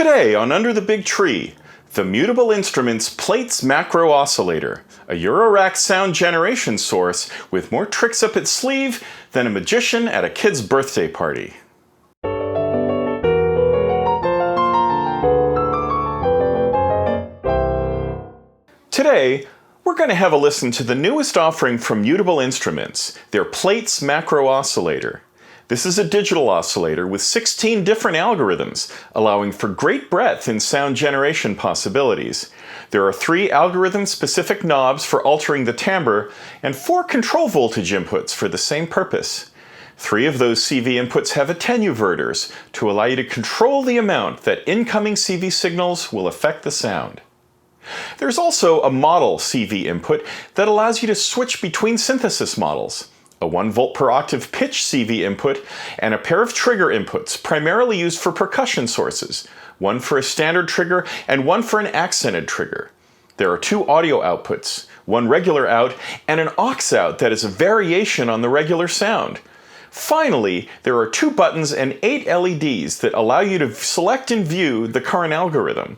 Today on Under the Big Tree, the Mutable Instruments Plaits Macro-Oscillator, a Eurorack sound generation source with more tricks up its sleeve than a magician at a kid's birthday party. Today, we're going to have a listen to the newest offering from Mutable Instruments, their Plaits Macro-Oscillator. This is a digital oscillator with 16 different algorithms, allowing for great breadth in sound generation possibilities. There are 3 algorithm-specific knobs for altering the timbre, and 4 control voltage inputs for the same purpose. 3 of those CV inputs have attenuverters to allow you to control the amount that incoming CV signals will affect the sound. There's also a modal CV input that allows you to switch between synthesis models, a 1 volt per octave pitch CV input, and a pair of trigger inputs primarily used for percussion sources, one for a standard trigger and one for an accented trigger. There are 2 audio outputs, one regular out and an aux out that is a variation on the regular sound. Finally, there are 2 buttons and 8 LEDs that allow you to select and view the current algorithm.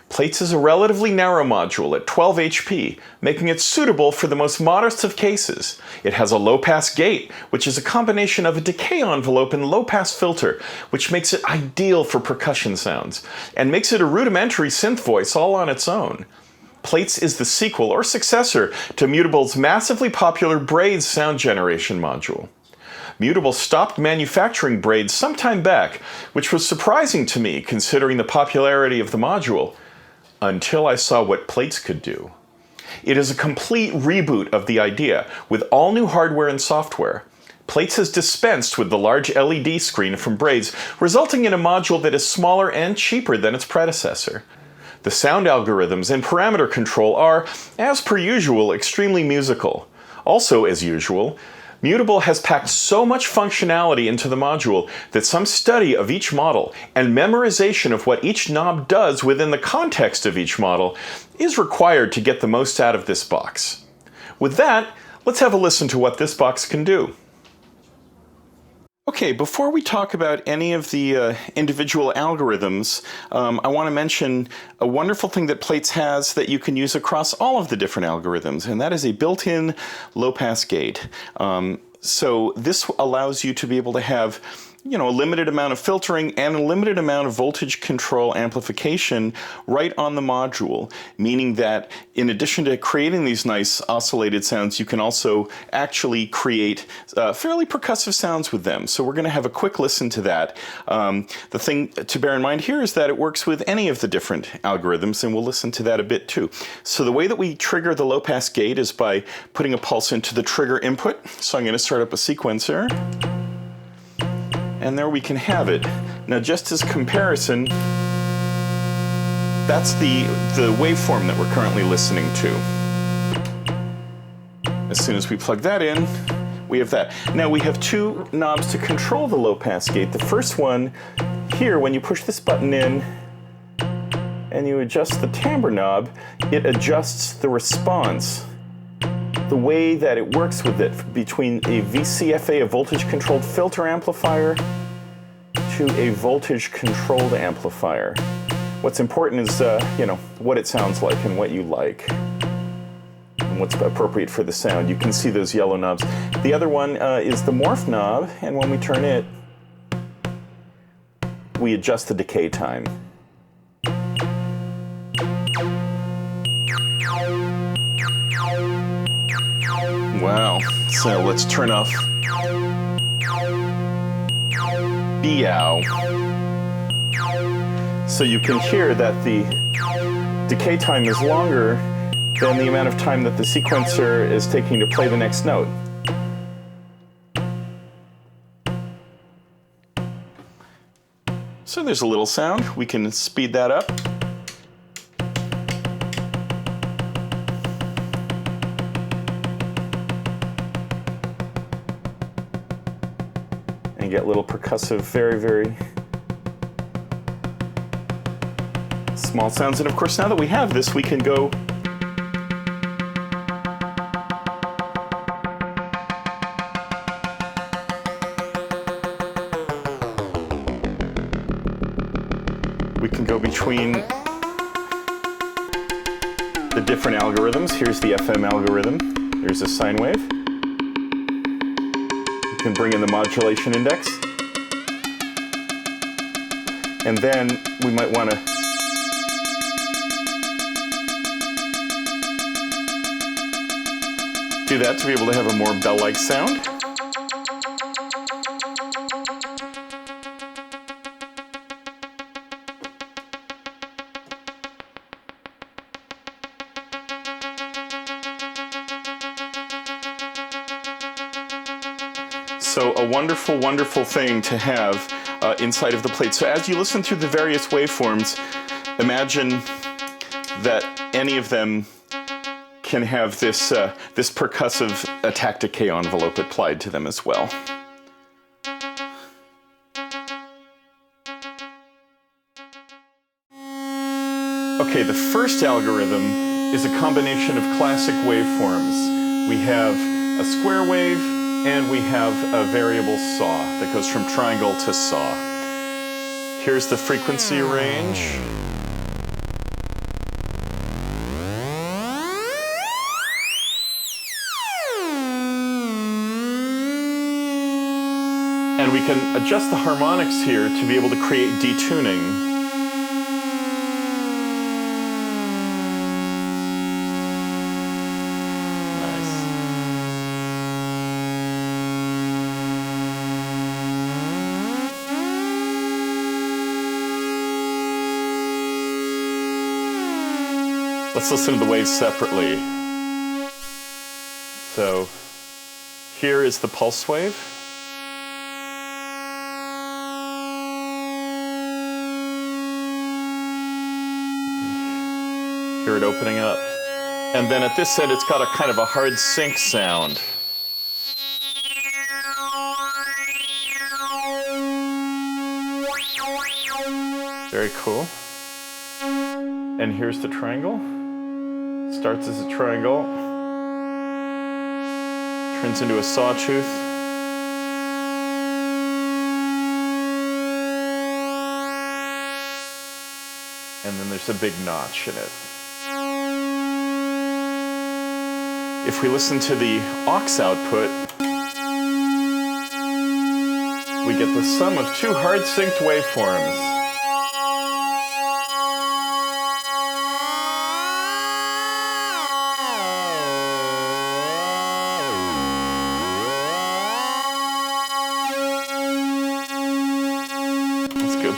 Plaits is a relatively narrow module at 12 HP, making it suitable for the most modest of cases. It has a Lowpass Gate, which is a combination of a decay envelope and low-pass filter, which makes it ideal for percussion sounds, and makes it a rudimentary synth voice all on its own. Plaits is the sequel or successor to Mutable's massively popular Braids sound generation module. Mutable stopped manufacturing Braids some time back, which was surprising to me considering the popularity of the module, until I saw what Plaits could do. It is a complete reboot of the idea, with all new hardware and software. Plaits has dispensed with the large LED screen from Braids, resulting in a module that is smaller and cheaper than its predecessor. The sound algorithms and parameter control are, as per usual, extremely musical. Also, as usual, Mutable has packed so much functionality into the module that some study of each model and memorization of what each knob does within the context of each model is required to get the most out of this box. With that, let's have a listen to what this box can do. Okay, before we talk about any of the individual algorithms, I want to mention a wonderful thing that Plaits has that you can use across all of the different algorithms, and that is a built-in low-pass gate. So this allows you to be able to have a limited amount of filtering and a limited amount of voltage control amplification right on the module, meaning that in addition to creating these nice oscillated sounds, you can also actually create fairly percussive sounds with them. So we're going to have a quick listen to that. The thing to bear in mind here is that it works with any of the different algorithms, and we'll listen to that a bit too. So the way that we trigger the low-pass gate is by putting a pulse into the trigger input. So I'm going to start up a sequencer. And there we can have it. Now, just as comparison, that's the waveform that we're currently listening to. As soon as we plug that in, we have that. Now we have 2 knobs to control the low-pass gate. The first one here, when you push this button in and you adjust the timbre knob, it adjusts the response. The way that it works with it between a VCFA, a voltage-controlled filter amplifier, to a voltage-controlled amplifier. What's important is, what it sounds like and what you like, and what's appropriate for the sound. You can see those yellow knobs. The other one is the morph knob, and when we turn it, we adjust the decay time. Wow, so let's turn off Bow. So you can hear that the decay time is longer than the amount of time that the sequencer is taking to play the next note. So there's a little sound. We can speed that up. And get little percussive, very, very small sounds. And of course, now that we have this, we can go can go between the different algorithms. Here's the FM algorithm. Here's a sine wave. You can bring in the modulation index. And then we might want to do that to be able to have a more bell-like sound. So a wonderful, wonderful thing to have inside of the plate. So as you listen through the various waveforms, imagine that any of them can have this, this percussive attack decay envelope applied to them as well. Okay, the first algorithm is a combination of classic waveforms. We have a square wave, and we have a variable saw that goes from triangle to saw. Here's the frequency range. And we can adjust the harmonics here to be able to create detuning. Let's listen to the waves separately. So here is the pulse wave. Hear it opening up. And then at this end, it's got a kind of a hard sync sound. Very cool. And here's the triangle. Starts as a triangle, turns into a sawtooth, and then there's a big notch in it. If we listen to the aux output, we get the sum of two hard-synced waveforms.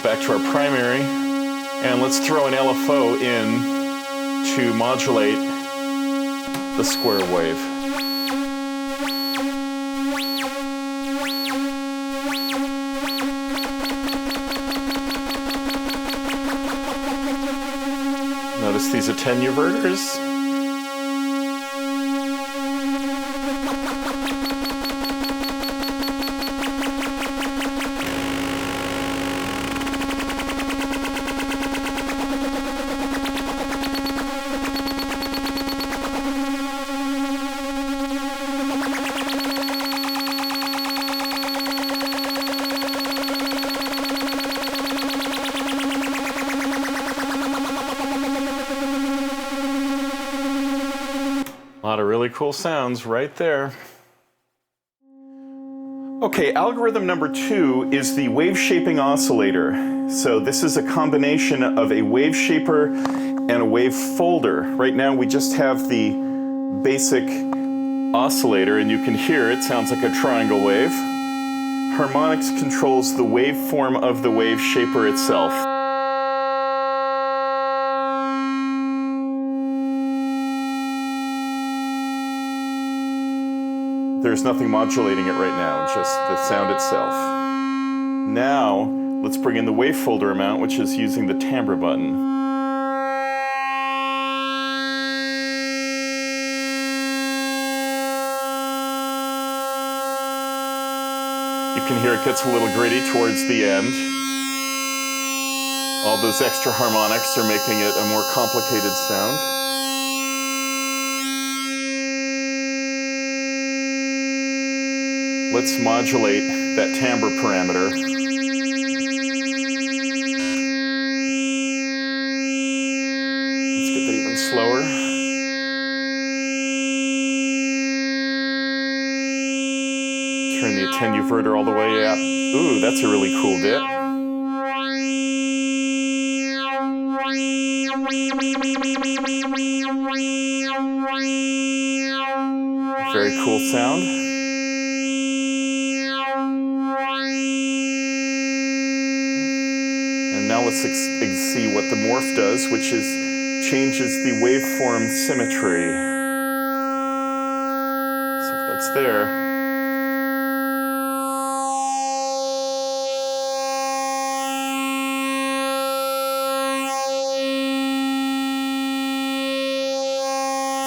Back to our primary, and let's throw an LFO in to modulate the square wave. Notice these attenuverters. A lot of really cool sounds right there. Okay, algorithm number 2 is the Waveshaping Oscillator. So this is a combination of a wave shaper and a wave folder. Right now we just have the basic oscillator, and you can hear it sounds like a triangle wave. Harmonics controls the waveform of the wave shaper itself. There's nothing modulating it right now, just the sound itself. Now, let's bring in the wave folder amount, which is using the timbre button. You can hear it gets a little gritty towards the end. All those extra harmonics are making it a more complicated sound. Let's modulate that timbre parameter. slower. Turn the attenuverter all the way up. Ooh, that's a really cool dip. Very cool sound. And now let's see what the morph does, which is changes the waveform symmetry. So if that's there.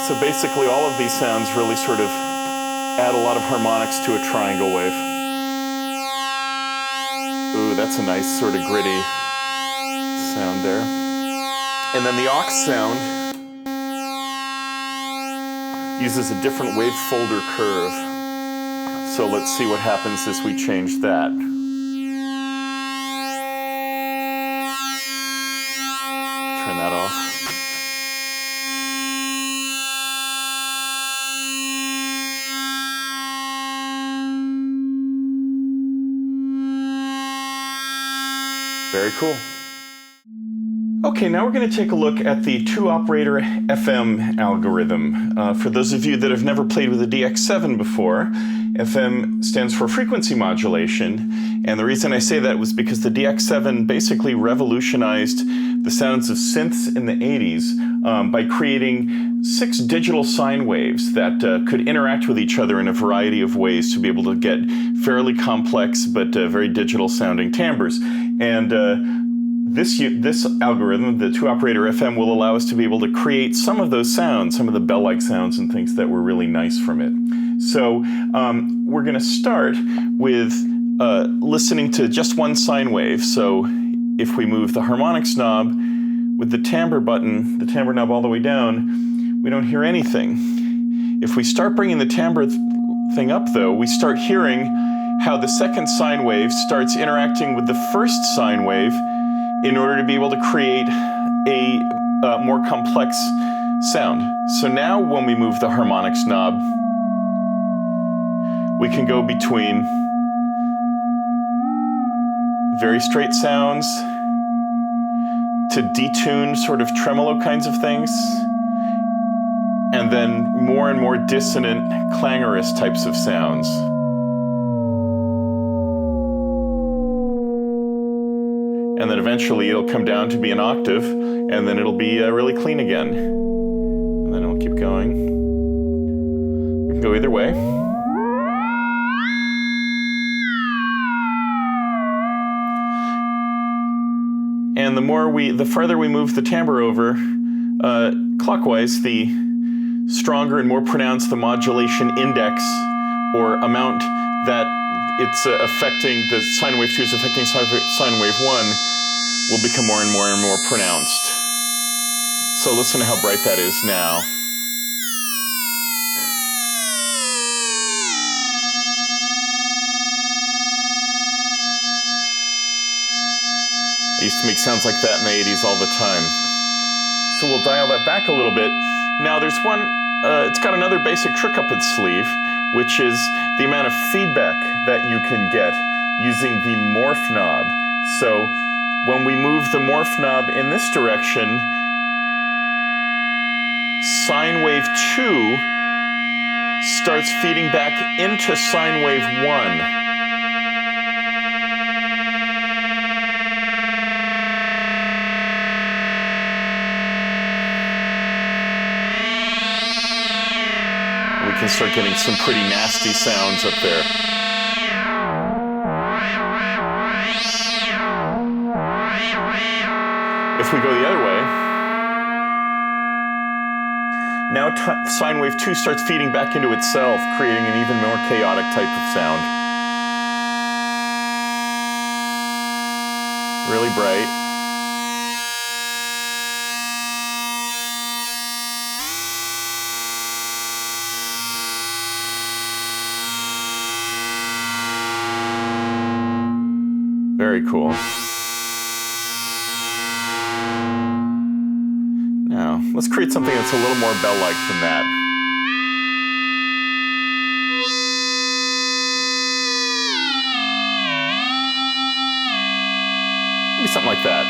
So basically all of these sounds really sort of add a lot of harmonics to a triangle wave. Ooh, that's a nice sort of gritty sound there. And then the aux sound uses a different wave folder curve. So let's see what happens as we change that. Turn that off. Very cool. Okay, now we're going to take a look at the two-operator FM algorithm. For those of you that have never played with a DX7 before, FM stands for frequency modulation, and the reason I say that was because the DX7 basically revolutionized the sounds of synths in the 80s by creating 6 digital sine waves that could interact with each other in a variety of ways to be able to get fairly complex but very digital sounding timbres. And this algorithm, the two-operator FM, will allow us to be able to create some of those sounds, some of the bell-like sounds and things that were really nice from it. So we're going to start with listening to just one sine wave. So if we move the harmonics knob with the timbre button, the timbre knob all the way down, we don't hear anything. If we start bringing the timbre thing up, though, we start hearing how the second sine wave starts interacting with the first sine wave in order to be able to create a more complex sound. So now when we move the harmonics knob, we can go between very straight sounds to detuned sort of tremolo kinds of things, and then more and more dissonant, clangorous types of sounds. And then eventually it'll come down to be an octave, and then it'll be really clean again. And then it'll keep going. We can go either way. And the farther we move the timbre over clockwise, the stronger and more pronounced the modulation index, or amount that it's affecting, the sine wave 2 is affecting sine wave 1, will become more and more and more pronounced. So listen to how bright that is now. I used to make sounds like that in the 80s all the time. So we'll dial that back a little bit. Now there's one, it's got another basic trick up its sleeve, which is the amount of feedback that you can get using the morph knob. So when we move the morph knob in this direction, sine wave 2 starts feeding back into sine wave 1. We can start getting some pretty nasty sounds up there. If we go the other way, now sine wave 2 starts feeding back into itself, creating an even more chaotic type of sound. Really bright. Very cool. Now, Let's create something that's a little more bell-like than that. Maybe something like that.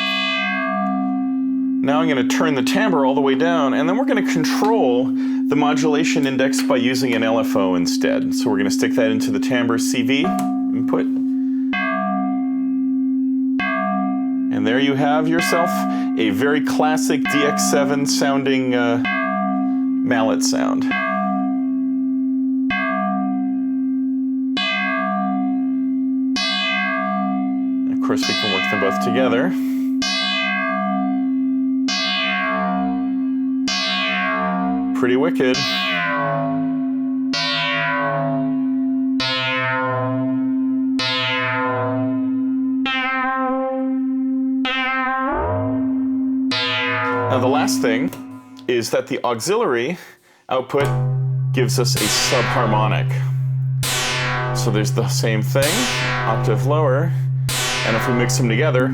Now I'm going to turn the timbre all the way down, and then we're going to control the modulation index by using an LFO instead. So we're going to stick that into the timbre CV input. And there you have yourself a very classic DX7 sounding mallet sound. And of course, we can work them both together. Pretty wicked. Now the last thing is that the auxiliary output gives us a subharmonic. So there's the same thing, octave lower, and if we mix them together,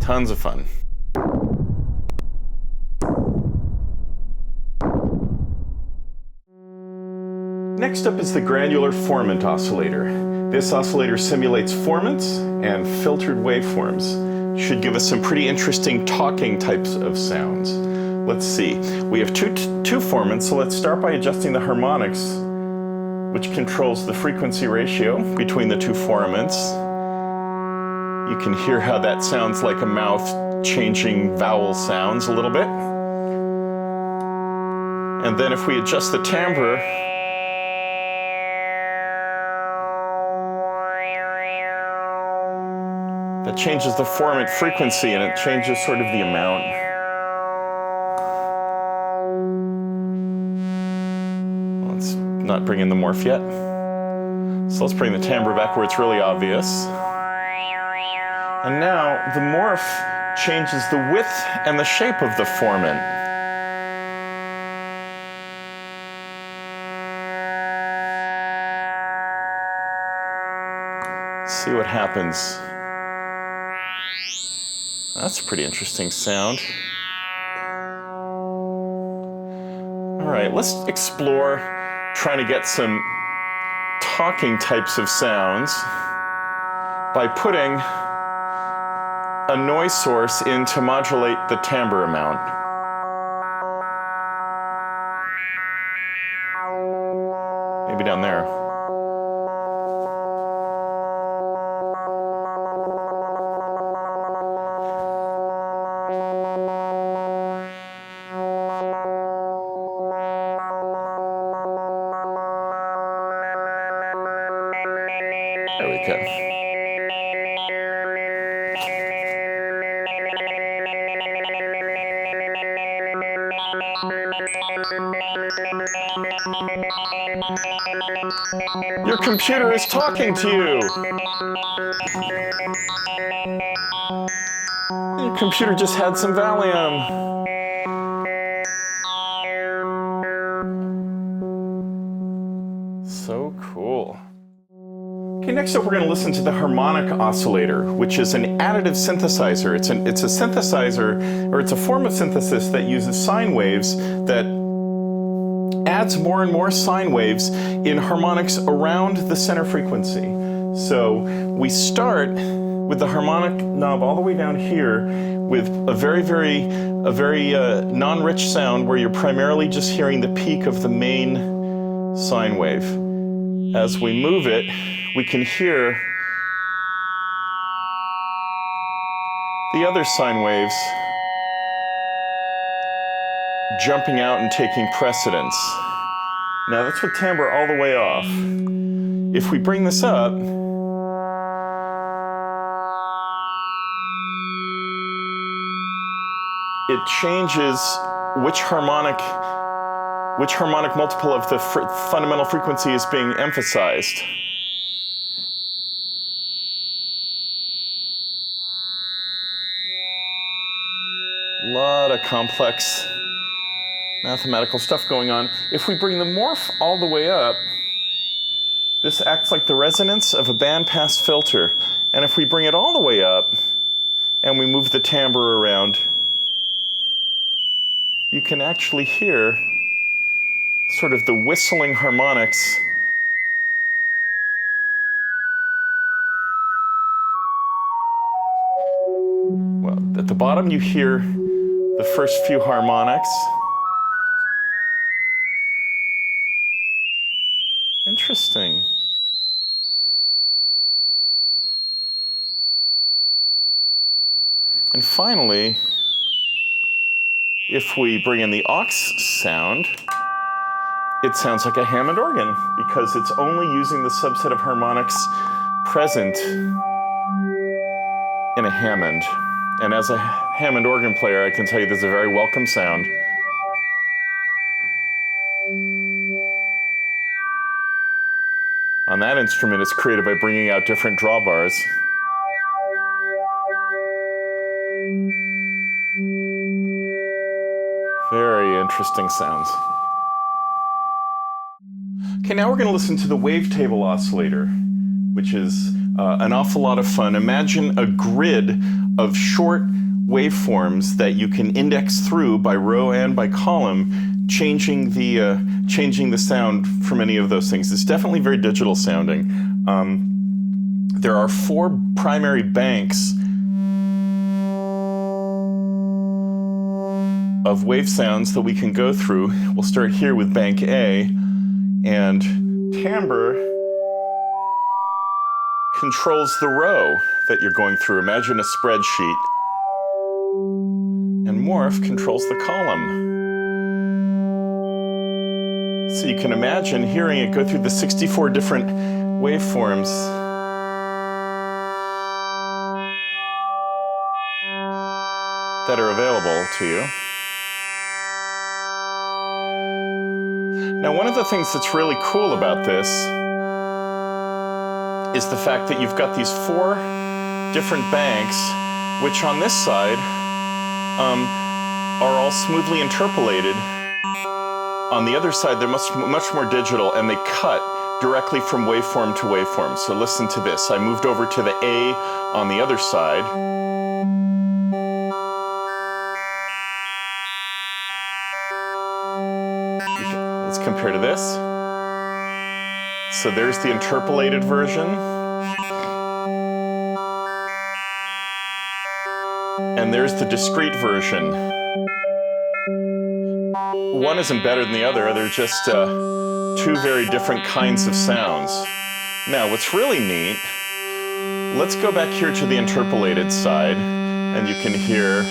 tons of fun. Next up is the Granular Formant Oscillator. This oscillator simulates formants and filtered waveforms. Should give us some pretty interesting talking types of sounds. Let's see. We have two formants, so let's start by adjusting the harmonics, which controls the frequency ratio between the two formants. You can hear how that sounds like a mouth changing vowel sounds a little bit. And then if we adjust the timbre, that changes the formant frequency and it changes sort of the amount. Let's not bring in the morph yet. So let's bring the timbre back where it's really obvious. And now the morph changes the width and the shape of the formant. See what happens. That's a pretty interesting sound. All right, let's explore trying to get some talking types of sounds by putting a noise source in to modulate the timbre amount. Maybe down there. There we go. Your computer is talking to you. Your computer just had some Valium. So cool. Okay, next up we're going to listen to the Harmonic Oscillator, which is an additive synthesizer. It's a synthesizer, or it's a form of synthesis that uses sine waves that adds more and more sine waves in harmonics around the center frequency. So we start with the harmonic knob all the way down here with a very non-rich sound where you're primarily just hearing the peak of the main sine wave. As we move it, we can hear the other sine waves jumping out and taking precedence. Now that's with timbre all the way off. If we bring this up, it changes which harmonic multiple of the fundamental frequency is being emphasized. A lot of complex mathematical stuff going on. If we bring the morph all the way up, this acts like the resonance of a bandpass filter. And if we bring it all the way up and we move the timbre around, you can actually hear sort of the whistling harmonics. Well, at the bottom you hear the first few harmonics. Interesting. And finally, if we bring in the aux sound, it sounds like a Hammond organ because it's only using the subset of harmonics present in a Hammond. And as a Hammond organ player, I can tell you this is a very welcome sound. On that instrument, it's created by bringing out different drawbars. Very interesting sounds. Okay, now we're going to listen to the Wavetable Oscillator, which is an awful lot of fun. Imagine a grid of short waveforms that you can index through by row and by column, changing the sound from any of those things. It's definitely very digital sounding. There are 4 primary banks of wave sounds that we can go through. We'll start here with bank A, and timbre controls the row that you're going through. Imagine a spreadsheet. And morph controls the column. So you can imagine hearing it go through the 64 different waveforms. That are available to you. Now, one of the things that's really cool about this is the fact that you've got these 4 different banks, which on this side are all smoothly interpolated. On the other side, they're much more digital, and they cut directly from waveform to waveform. So listen to this. I moved over to the A on the other side. Let's compare to this. So there's the interpolated version. And there's the discrete version. One isn't better than the other. They're just 2 very different kinds of sounds. Now, what's really neat, let's go back here to the interpolated side, and you can hear.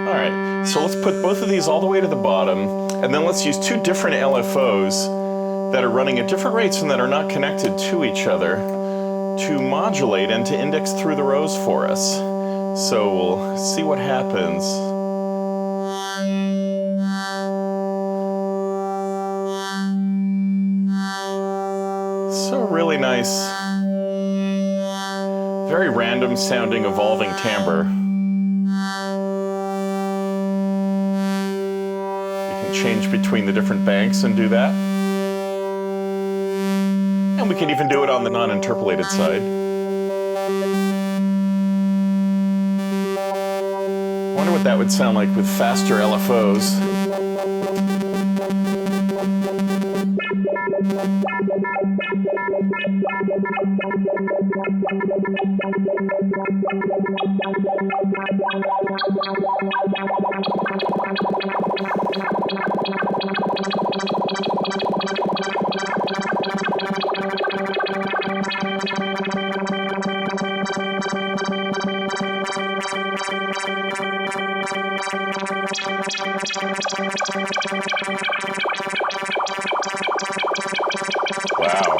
All right, so let's put both of these all the way to the bottom, and then let's use 2 different LFOs that are running at different rates and that are not connected to each other to modulate and to index through the rows for us. So we'll see what happens. So really nice, very random sounding evolving timbre. You can change between the different banks and do that. And we can even do it on the non-interpolated side. I wonder what that would sound like with faster LFOs. Wow.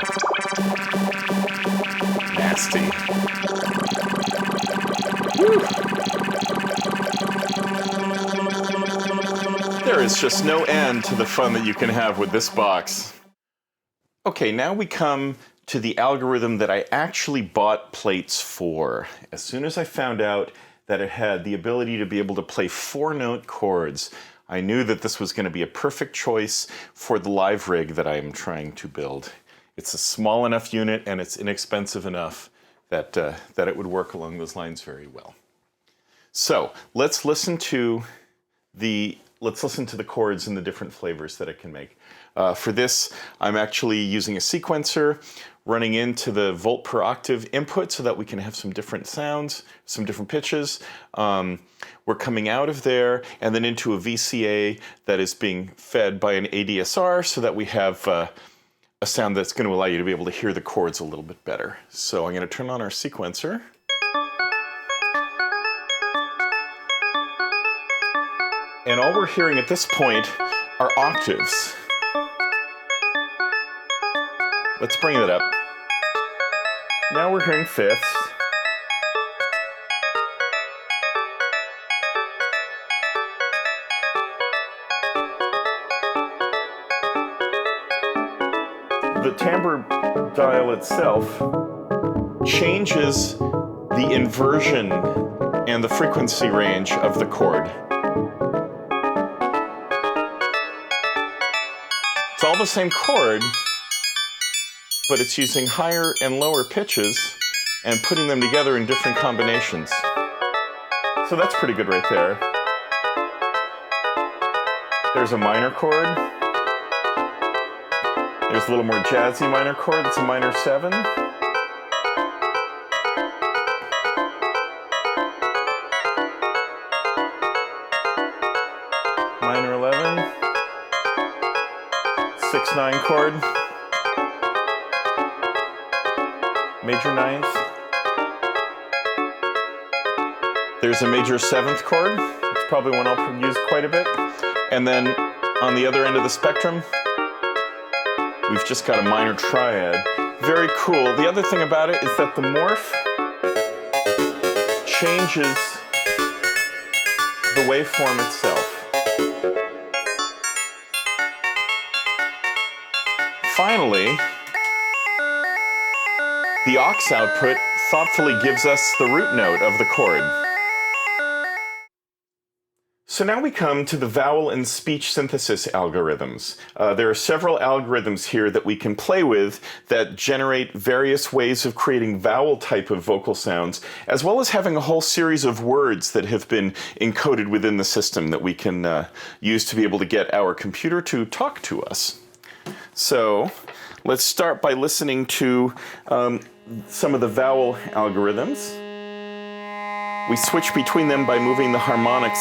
Nasty. Woo. There is just no end to the fun that you can have with this box. Okay, now we come to the algorithm that I actually bought Plaits for. As soon as I found out that it had the ability to be able to play 4-note chords, I knew that this was going to be a perfect choice for the live rig that I am trying to build. It's a small enough unit and it's inexpensive enough that, that it would work along those lines very well. So let's listen to the chords and the different flavors that it can make. For this, I'm actually using a sequencer, running into the volt per octave input so that we can have some different sounds, some different pitches. We're coming out of there and then into a VCA that is being fed by an ADSR so that we have a sound that's going to allow you to be able to hear the chords a little bit better. So I'm going to turn on our sequencer. And all we're hearing at this point are octaves. Let's bring that up. Now we're hearing fifths. The timbre dial itself changes the inversion and the frequency range of the chord. It's all the same chord, but it's using higher and lower pitches and putting them together in different combinations. So that's pretty good right there. There's a minor chord. There's a little more jazzy minor chord, that's a minor 7. Minor 11. 6/9 chord. Major 9th. There's a major 7th chord. It's probably one I'll use quite a bit. And then on the other end of the spectrum, we've just got a minor triad. Very cool. The other thing about it is that the morph changes the waveform itself. Finally, the aux output thoughtfully gives us the root note of the chord. So now we come to the vowel and speech synthesis algorithms. There are several algorithms here that we can play with that generate various ways of creating vowel type of vocal sounds, as well as having a whole series of words that have been encoded within the system that we can use to be able to get our computer to talk to us. So let's start by listening to some of the vowel algorithms. We switch between them by moving the harmonics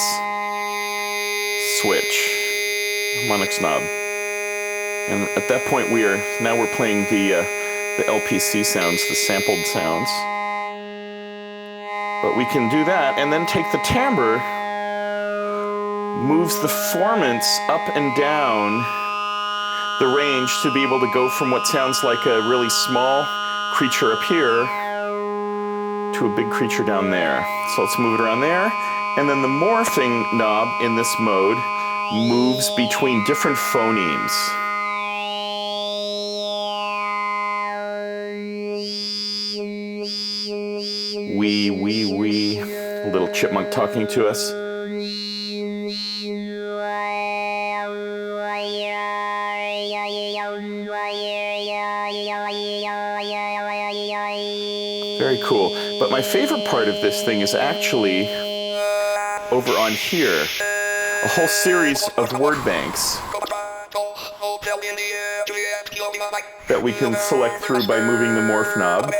switch, harmonics knob. And at that point now we're playing the LPC sounds, the sampled sounds. But we can do that and then take the timbre, moves the formants up and down the range to be able to go from what sounds like a really small creature up here to a big creature down there. So let's move it around there. And then the morphing knob in this mode moves between different phonemes. Wee. A little chipmunk talking to us. Very cool. But my favorite part of this thing is actually over on here, a whole series of word banks that we can select through by moving the morph knob.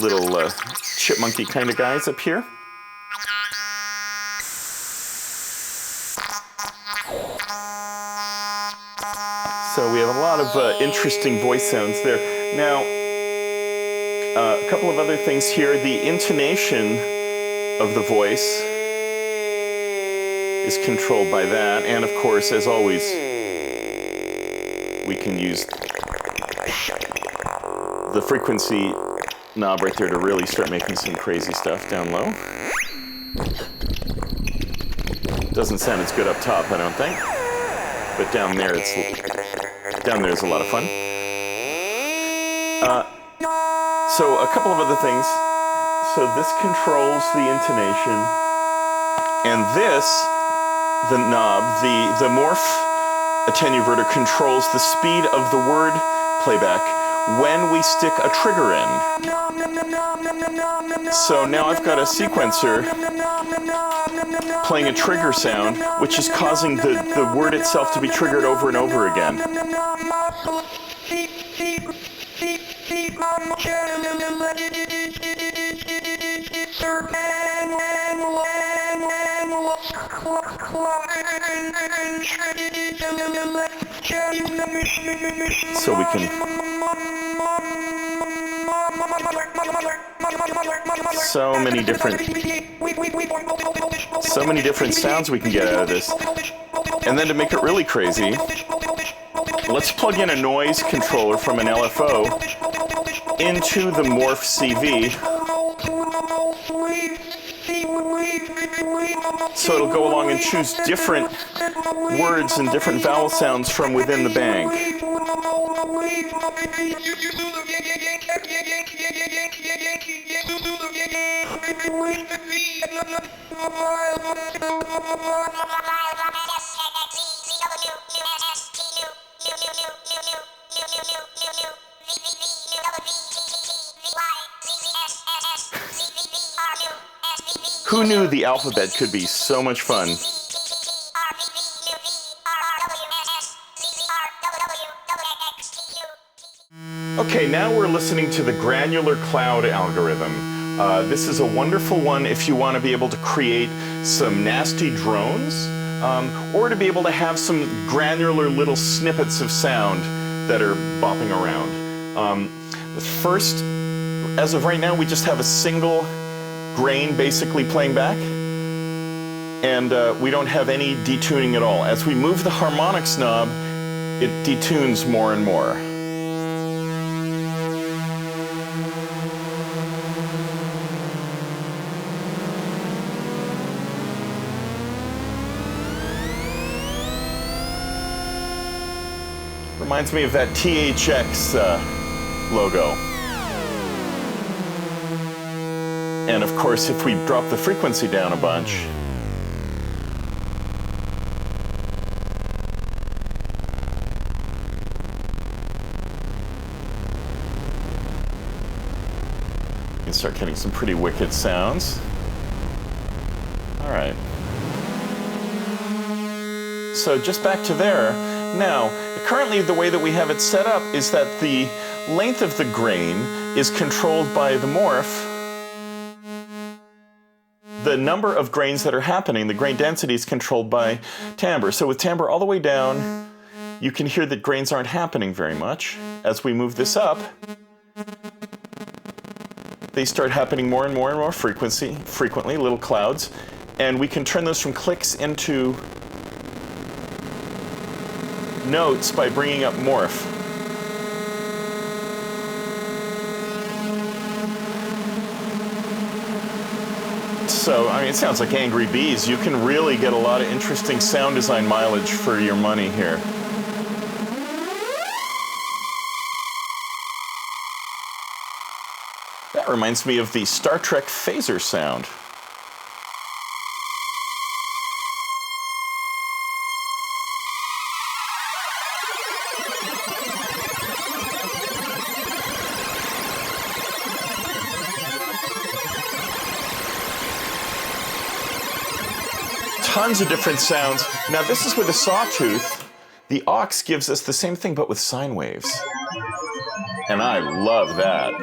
Little chipmunky kind of guys up here. So we have a lot of interesting voice sounds there. Now, a couple of other things here. The intonation of the voice is controlled by that. And of course, as always, we can use the frequency knob right there to really start making some crazy stuff down low. Doesn't sound as good up top, I don't think. But down there, there's a lot of fun. So a couple of other things. So this controls the intonation, and this, the knob, the morph attenuverter controls the speed of the word playback when we stick a trigger in. So now I've got a sequencer playing a trigger sound, which is causing the word itself to be triggered over and over again. So we can... So many different sounds we can get out of this. And then to make it really crazy, let's plug in a noise controller from an LFO into the morph CV. So it'll go along and choose different words and different vowel sounds from within the bank. Who knew the alphabet could be so much fun? Okay, now we're listening to the Granular Cloud algorithm. This is a wonderful one if you want to be able to create some nasty drones, or to be able to have some granular little snippets of sound that are bopping around. First, as of right now, we just have a single grain basically playing back, and we don't have any detuning at all. As we move the harmonics knob, it detunes more and more. Reminds me of that THX logo. And of course, if we drop the frequency down a bunch, you can start getting some pretty wicked sounds. All right. So just back to there. Now, currently the way that we have it set up is that the length of the grain is controlled by the morph. The number of grains that are happening, the grain density, is controlled by timbre. So with timbre all the way down, you can hear that grains aren't happening very much. As we move this up, they start happening more and more frequently, little clouds. And we can turn those from clicks into notes by bringing up morph. So, I mean, it sounds like Angry Bees. You can really get a lot of interesting sound design mileage for your money here. That reminds me of the Star Trek phaser sound. Tons of different sounds. Now this is with a sawtooth. The aux gives us the same thing but with sine waves. And I love that.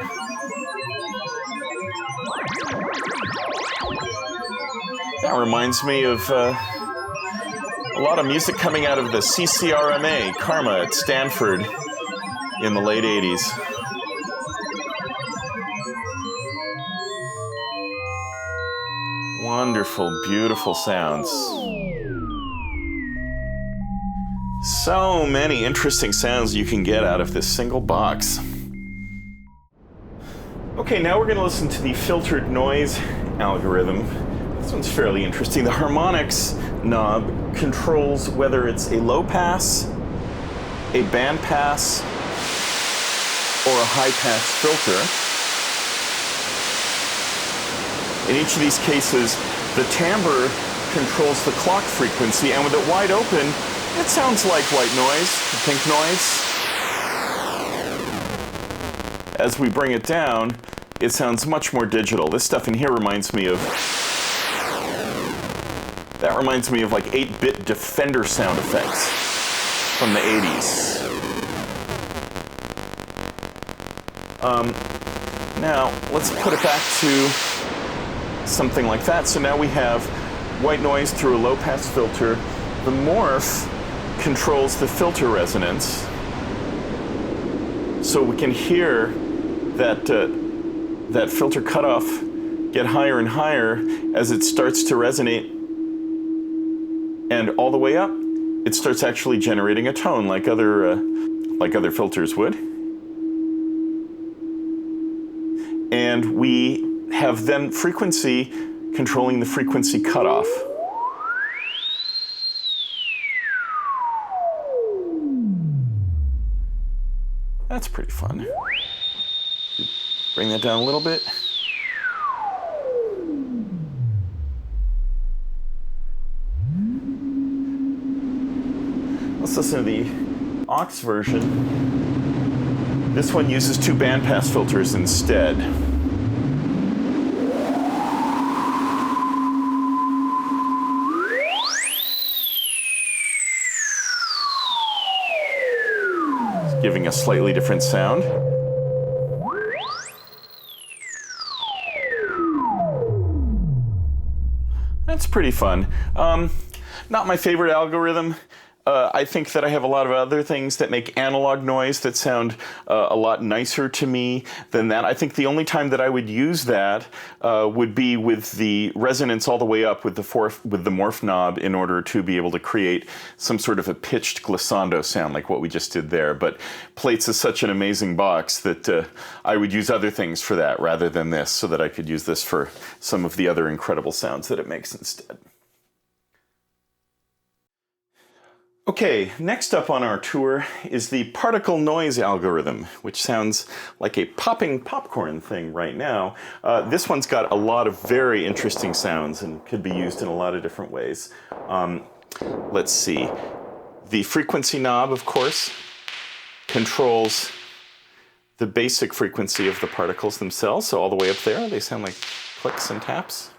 That reminds me of a lot of music coming out of the CCRMA, Karma at Stanford in the late 80s. Wonderful, beautiful sounds. So many interesting sounds you can get out of this single box. Okay. Okay, now we're going to listen to the filtered noise algorithm. This one's fairly interesting. The harmonics knob controls whether it's a low pass, a band pass, or a high pass filter. In each of these cases, the timbre controls the clock frequency, and with it wide open, it sounds like white noise, pink noise. As we bring it down, it sounds much more digital. This stuff in here reminds me of like 8-bit Defender sound effects from the 80s. Now, let's put it back to something like that. So now we have white noise through a low-pass filter. The morph controls the filter resonance. So we can hear that, that filter cutoff get higher and higher as it starts to resonate. And all the way up, it starts actually generating a tone like other filters would. And we have then frequency controlling the frequency cutoff. That's pretty fun. Bring that down a little bit. Let's listen to the aux version. This one uses 2 bandpass filters instead. It's giving a slightly different sound. That's pretty fun. Not my favorite algorithm. I think that I have a lot of other things that make analog noise that sound a lot nicer to me than that. I think the only time that I would use that would be with the resonance all the way up with the morph knob in order to be able to create some sort of a pitched glissando sound like what we just did there. But Plaits is such an amazing box that I would use other things for that rather than this, so that I could use this for some of the other incredible sounds that it makes instead. Okay, next up on our tour is the particle noise algorithm, which sounds like a popping popcorn thing right now. This one's got a lot of very interesting sounds and could be used in a lot of different ways. Let's see. The frequency knob, of course, controls the basic frequency of the particles themselves. So all the way up there, they sound like clicks and taps.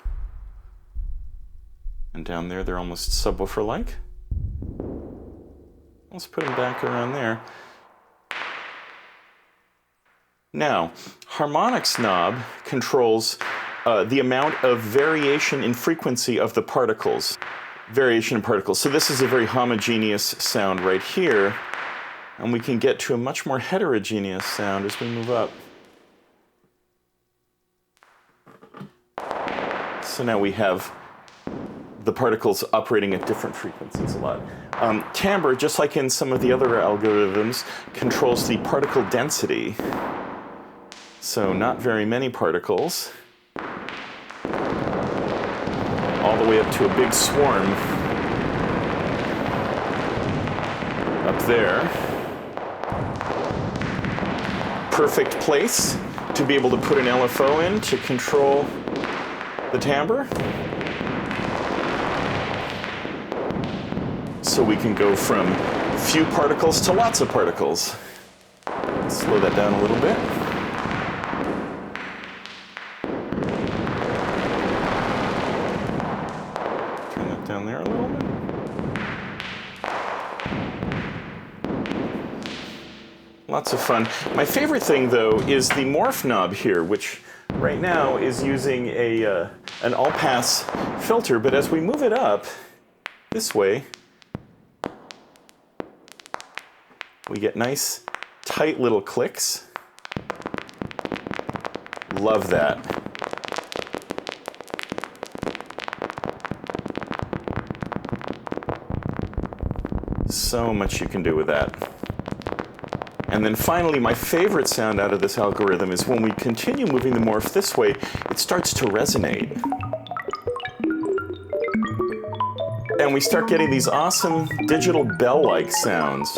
And down there, they're almost subwoofer-like. Let's put them back around there. Now, harmonics knob controls the amount of variation in frequency of the particles. Variation in particles. So this is a very homogeneous sound right here, and we can get to a much more heterogeneous sound as we move up. So now we have the particles operating at different frequencies a lot. Timbre, just like in some of the other algorithms, controls the particle density. So not very many particles. All the way up to a big swarm up there. Perfect place to be able to put an LFO in to control the timbre. So we can go from few particles to lots of particles. Slow that down a little bit. Turn that down there a little bit. Lots of fun. My favorite thing, though, is the morph knob here, which right now is using an all-pass filter, but as we move it up this way, we get nice, tight little clicks. Love that. So much you can do with that. And then finally, my favorite sound out of this algorithm is when we continue moving the morph this way, it starts to resonate. And we start getting these awesome digital bell-like sounds.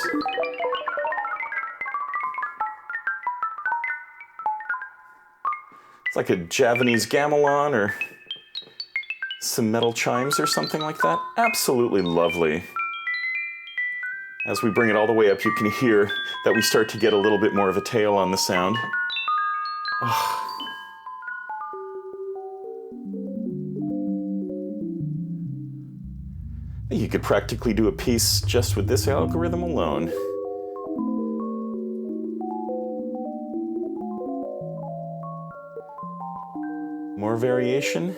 It's like a Javanese gamelan or some metal chimes or something like that. Absolutely lovely. As we bring it all the way up, you can hear that we start to get a little bit more of a tail on the sound. Oh. You could practically do a piece just with this algorithm alone. More variation.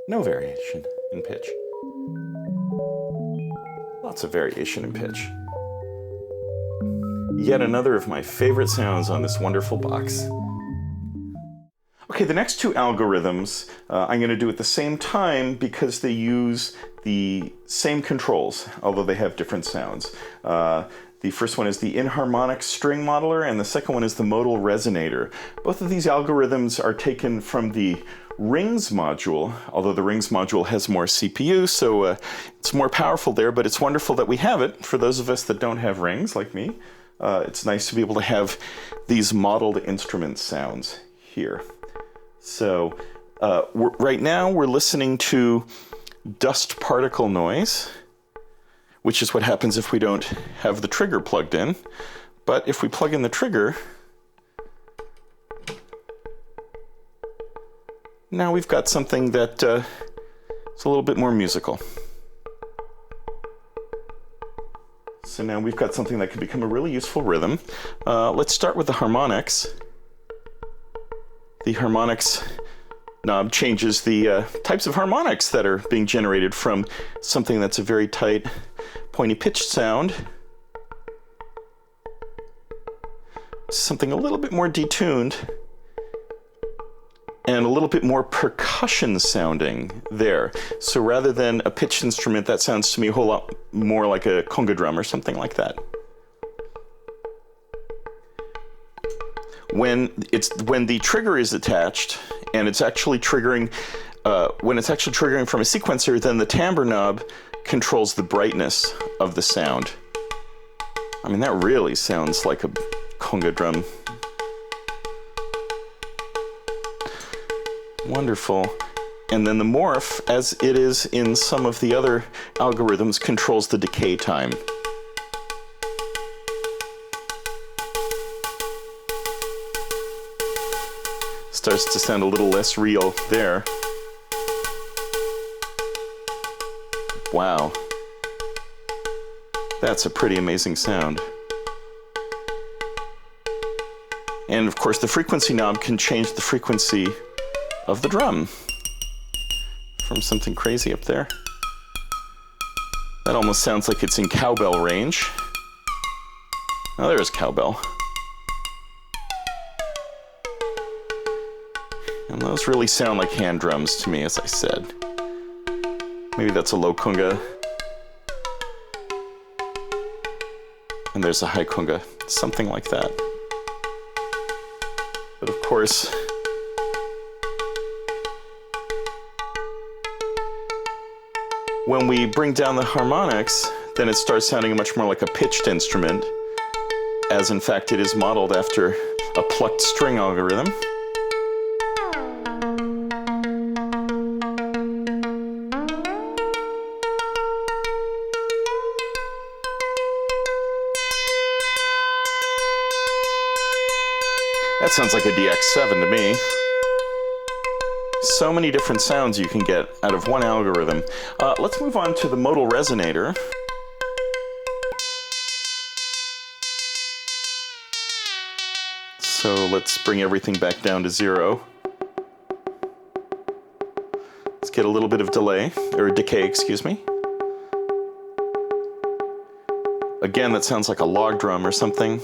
No variation in pitch. Lots of variation in pitch. Yet another of my favorite sounds on this wonderful box. Okay, the next two algorithms I'm going to do at the same time because they use the same controls, although they have different sounds. The first one is the Inharmonic string modeler, and the second one is the Modal resonator. Both of these algorithms are taken from the Rings module, although the Rings module has more CPU, so it's more powerful there, but it's wonderful that we have it. For those of us that don't have Rings, like me, it's nice to be able to have these modeled instrument sounds here. So right now we're listening to dust particle noise, which is what happens if we don't have the trigger plugged in. But if we plug in the trigger, now we've got something that is a little bit more musical. So now we've got something that can become a really useful rhythm. Let's start with the harmonics. The harmonics knob changes the types of harmonics that are being generated from something that's a very tight, pointy pitched sound, something a little bit more detuned, and a little bit more percussion sounding there. So rather than a pitched instrument, that sounds to me a whole lot more like a conga drum or something like that. When the trigger is attached and it's actually triggering, when it's actually triggering from a sequencer, then the timbre knob controls the brightness of the sound. I mean, that really sounds like a conga drum. Wonderful. And then the morph, as it is in some of the other algorithms, controls the decay time. Starts to sound a little less real there. Wow. That's a pretty amazing sound. And of course, the frequency knob can change the frequency of the drum from something crazy up there. That almost sounds like it's in cowbell range. Oh, there's cowbell. And those really sound like hand drums to me, as I said. Maybe that's a low conga. And there's a high conga, something like that. But of course, when we bring down the harmonics, then it starts sounding much more like a pitched instrument, as in fact it is modeled after a plucked string algorithm. That sounds like a DX7 to me. So many different sounds you can get out of one algorithm. Let's move on to the Modal resonator. So let's bring everything back down to 0. Let's get a little bit of delay, or decay, excuse me. Again, that sounds like a log drum or something.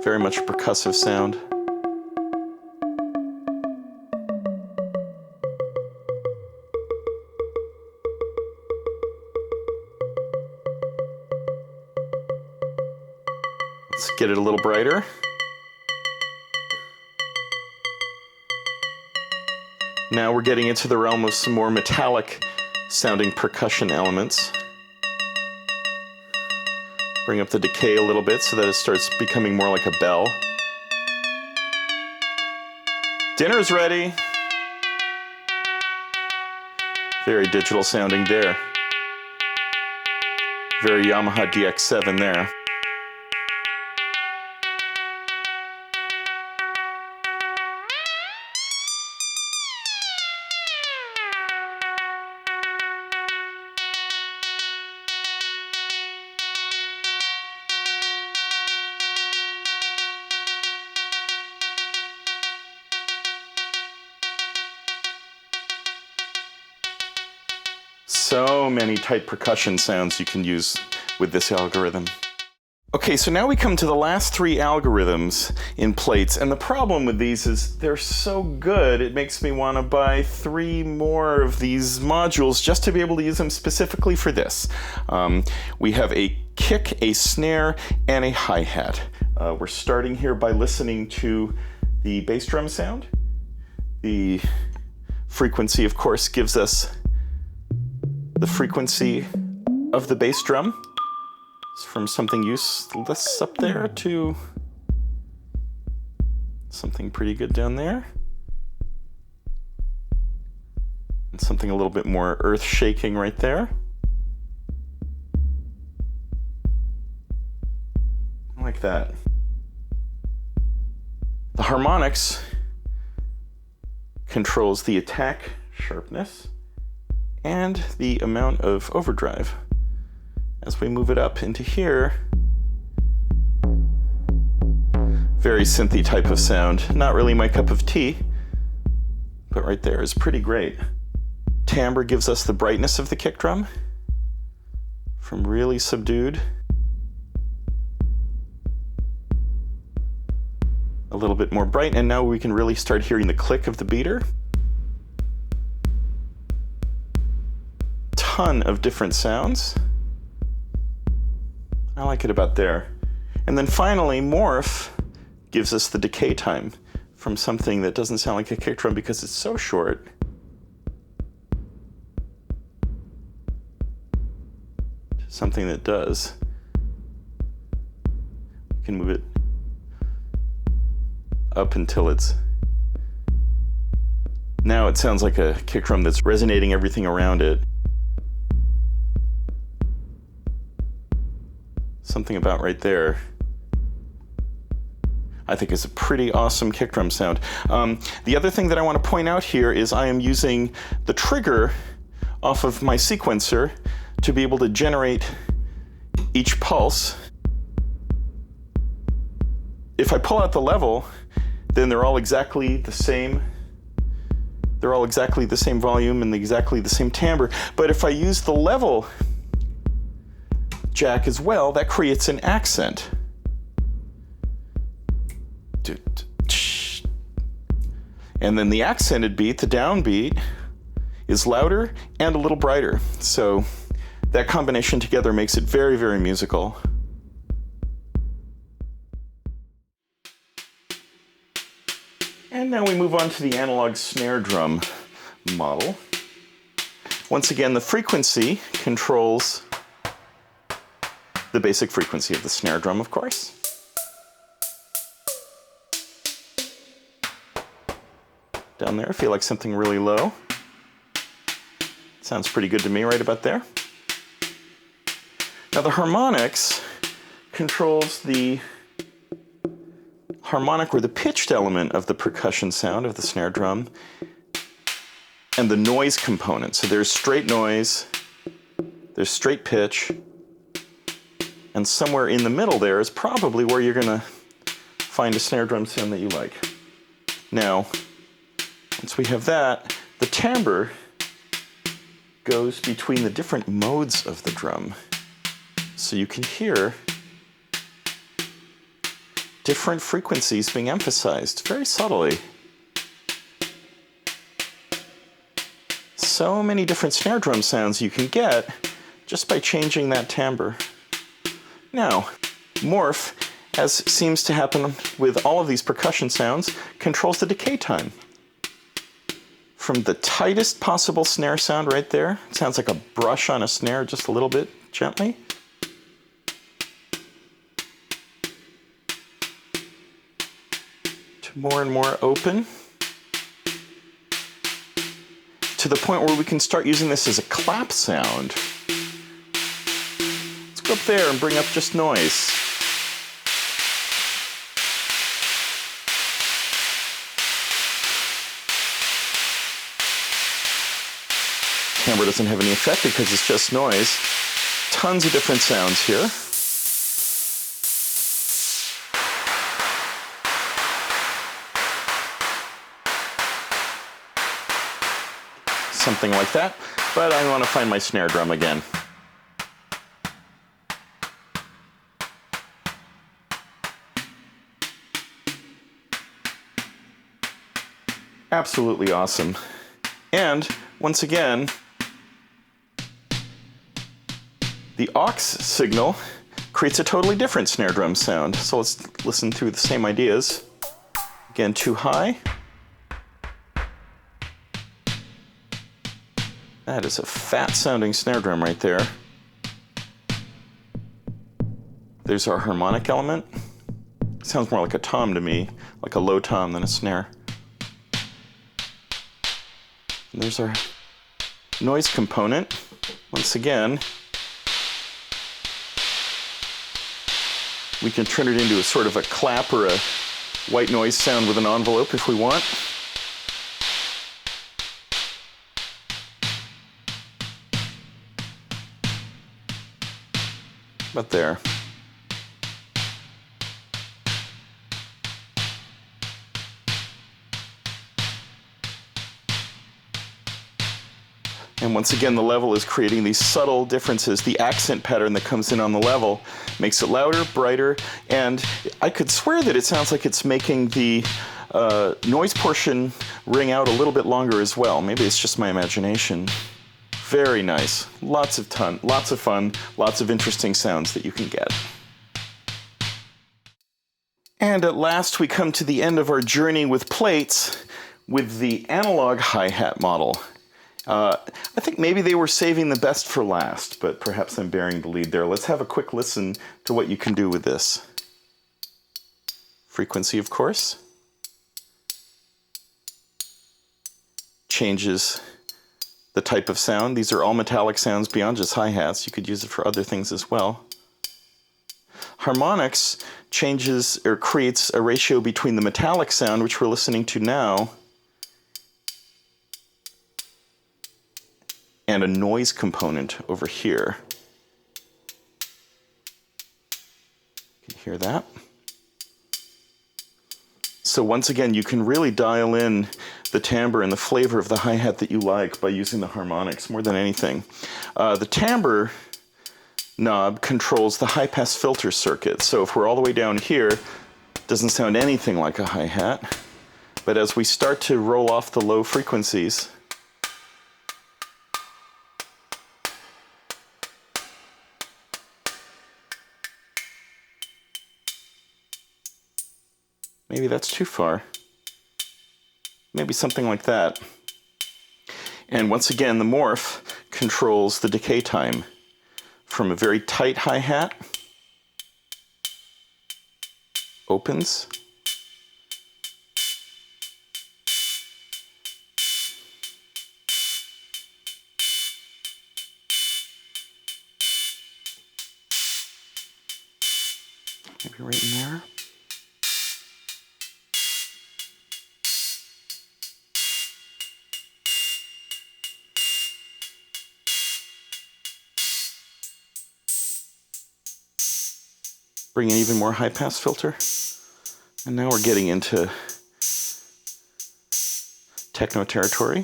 Very much a percussive sound. Let's get it a little brighter. Now we're getting into the realm of some more metallic sounding percussion elements. Bring up the decay a little bit so that it starts becoming more like a bell. Dinner's ready. Very digital sounding there. Very Yamaha DX7 there. So many tight percussion sounds you can use with this algorithm. Okay, so now we come to the last three algorithms in Plaits, and the problem with these is they're so good, it makes me want to buy 3 more of these modules just to be able to use them specifically for this. We have a kick, a snare, and a hi-hat. We're starting here by listening to the bass drum sound. The frequency, of course, gives us the frequency of the bass drum. It's from something useless up there to something pretty good down there. And something a little bit more earth-shaking right there. Like that. The harmonics controls the attack sharpness and the amount of overdrive. As we move it up into here, very synthy type of sound. Not really my cup of tea, but right there is pretty great. Timbre gives us the brightness of the kick drum, from really subdued, a little bit more bright, and now we can really start hearing the click of the beater. Ton of different sounds. I like it about there. And then finally, morph gives us the decay time from something that doesn't sound like a kick drum because it's so short. To something that does. You can move it up until it's... Now it sounds like a kick drum that's resonating everything around it. Something about right there, I think, is a pretty awesome kick drum sound. The other thing that I want to point out here is I am using the trigger off of my sequencer to be able to generate each pulse. If I pull out the level, then they're all exactly the same. They're all exactly the same volume and exactly the same timbre. But if I use the level jack as well, that creates an accent. And then the accented beat, the downbeat, is louder and a little brighter. So that combination together makes it very, very musical. And now we move on to the analog snare drum model. Once again, the frequency controls the basic frequency of the snare drum, of course. Down there, I feel like something really low. Sounds pretty good to me right about there. Now the harmonics controls the harmonic or the pitched element of the percussion sound of the snare drum and the noise component. So there's straight noise, there's straight pitch, and somewhere in the middle there is probably where you're gonna find a snare drum sound that you like. Now, once we have that, the timbre goes between the different modes of the drum. So you can hear different frequencies being emphasized very subtly. So many different snare drum sounds you can get just by changing that timbre. Now, morph as seems to happen with all of these percussion sounds, controls the decay time. From the tightest possible snare sound right there, it sounds like a brush on a snare just a little bit gently, to more and more open, to the point where we can start using this as a clap sound. Let's go up there and bring up just noise. Camera doesn't have any effect because it's just noise. Tons of different sounds here. Something like that, but I want to find my snare drum again. Absolutely awesome. And once again, the aux signal creates a totally different snare drum sound. So let's listen through the same ideas. Again, too high. That is a fat sounding snare drum right there. There's our harmonic element. Sounds more like a tom to me, like a low tom than a snare. And there's our noise component. Once again, we can turn it into a sort of a clap or a white noise sound with an envelope if we want. But there. And once again, the level is creating these subtle differences. The accent pattern that comes in on the level makes it louder, brighter, and I could swear that it sounds like it's making the noise portion ring out a little bit longer as well. Maybe it's just my imagination. Very nice. Lots of fun, lots of interesting sounds that you can get. And at last we come to the end of our journey with Plaits with the analog hi-hat model. I think maybe they were saving the best for last, but perhaps I'm bearing the lead there. Let's have a quick listen to what you can do with this. Frequency, of course. Changes the type of sound. These are all metallic sounds beyond just hi-hats. You could use it for other things as well. Harmonics changes or creates a ratio between the metallic sound, which we're listening to now, and a noise component over here. You can hear that. So once again, you can really dial in the timbre and the flavor of the hi-hat that you like by using the harmonics more than anything. The timbre knob controls the high-pass filter circuit. So if we're all the way down here, it doesn't sound anything like a hi-hat. But as we start to roll off the low frequencies, maybe that's too far. Maybe something like that. And once again, the morph controls the decay time from a very tight hi-hat, opens, maybe right in there. Bring in even more high-pass filter. And now we're getting into techno territory.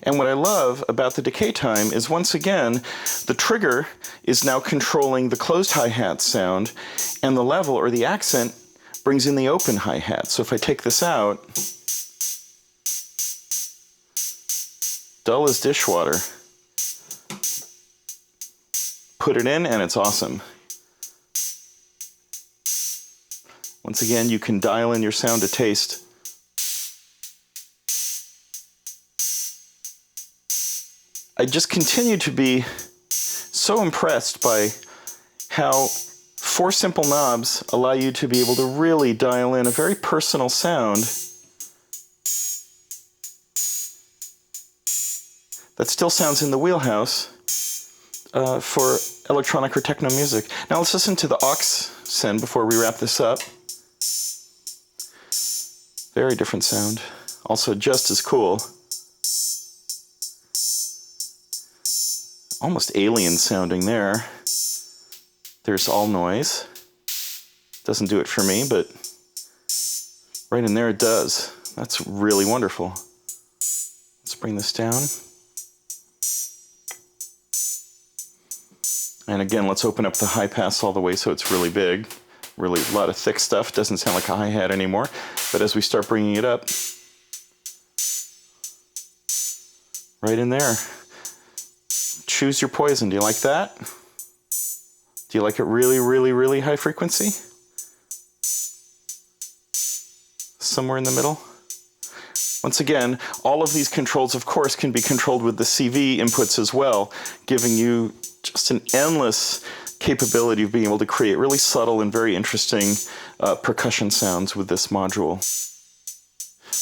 And what I love about the decay time is, once again, the trigger is now controlling the closed hi-hat sound, and the level or the accent brings in the open hi-hat. So if I take this out, dull as dishwater. Put it in and it's awesome. Once again, you can dial in your sound to taste. I just continue to be so impressed by how 4 simple knobs allow you to be able to really dial in a very personal sound that still sounds in the wheelhouse for electronic or techno music. Now let's listen to the aux send before we wrap this up. Very different sound. Also just as cool. Almost alien sounding there. There's all noise. Doesn't do it for me, but right in there it does. That's really wonderful. Let's bring this down. And again, let's open up the high pass all the way so it's really big. Really a lot of thick stuff. Doesn't sound like a hi-hat anymore. But as we start bringing it up, right in there. Choose your poison. Do you like that? Do you like it really, really, really high frequency? Somewhere in the middle? Once again, all of these controls, of course, can be controlled with the CV inputs as well, giving you just an endless capability of being able to create really subtle and very interesting percussion sounds with this module.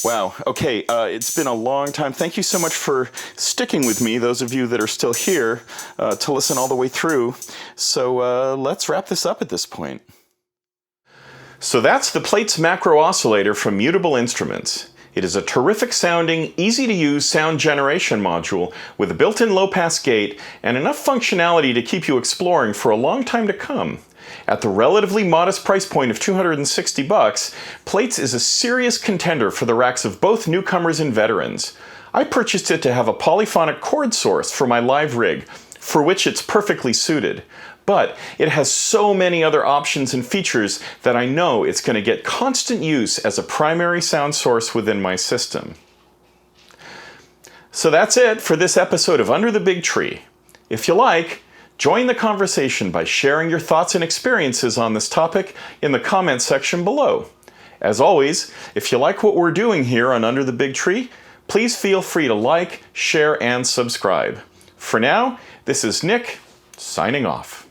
Wow, okay, it's been a long time. Thank you so much for sticking with me, those of you that are still here, to listen all the way through. So let's wrap this up at this point. So that's the Plaits Macro-Oscillator from Mutable Instruments. It is a terrific sounding, easy to use sound generation module with a built-in low-pass gate and enough functionality to keep you exploring for a long time to come. At the relatively modest price point of $260, Plaits is a serious contender for the racks of both newcomers and veterans. I purchased it to have a polyphonic chord source for my live rig, for which it's perfectly suited. But it has so many other options and features that I know it's going to get constant use as a primary sound source within my system. So that's it for this episode of Under the Big Tree. If you like, join the conversation by sharing your thoughts and experiences on this topic in the comments section below. As always, if you like what we're doing here on Under the Big Tree, please feel free to like, share, and subscribe. For now, this is Nick, signing off.